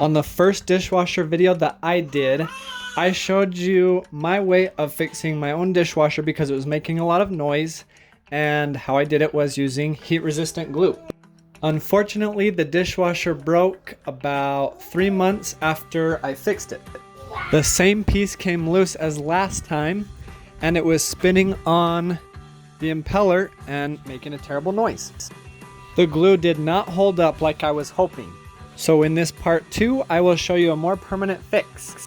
On the first dishwasher video that I did, I showed you my way of fixing my own dishwasher because it was making a lot of noise, and how I did it was using heat-resistant glue. Unfortunately, the dishwasher broke about 3 months after I fixed it. The same piece came loose as last time, and it was spinning on the impeller and making a terrible noise. The glue did not hold up like I was hoping. So in this part 2, I will show you a more permanent fix.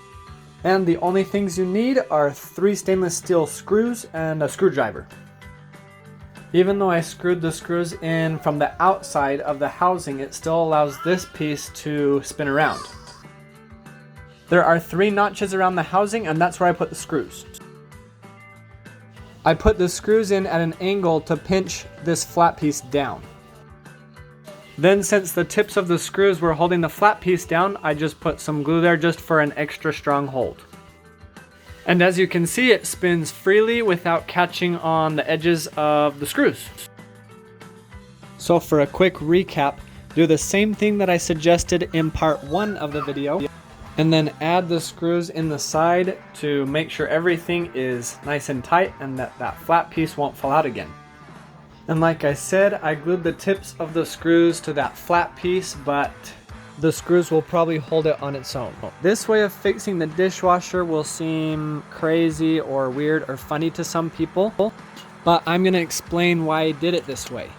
And the only things you need are 3 stainless steel screws and a screwdriver. Even though I screwed the screws in from the outside of the housing, it still allows this piece to spin around. There are 3 notches around the housing, and that's where I put the screws. I put the screws in at an angle to pinch this flat piece down. Then, since the tips of the screws were holding the flat piece down, I just put some glue there just for an extra strong hold. And as you can see, it spins freely without catching on the edges of the screws. So for a quick recap, do the same thing that I suggested in part 1 of the video, and then add the screws in the side to make sure everything is nice and tight and that flat piece won't fall out again. And like I said, I glued the tips of the screws to that flat piece, but the screws will probably hold it on its own. This way of fixing the dishwasher will seem crazy or weird or funny to some people, but I'm going to explain why I did it this way.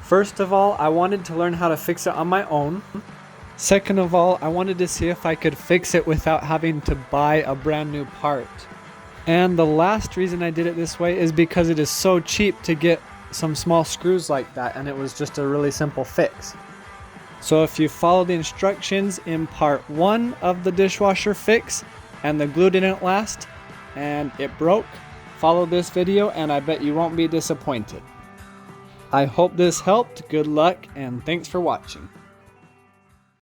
First of all, I wanted to learn how to fix it on my own. Second of all, I wanted to see if I could fix it without having to buy a brand new part. And the last reason I did it this way is because it is so cheap to get some small screws like that, and it was just a really simple fix. So if you follow the instructions in part 1 of the dishwasher fix and the glue didn't last and it broke, follow this video and I bet you won't be disappointed. I hope this helped. Good luck and thanks for watching.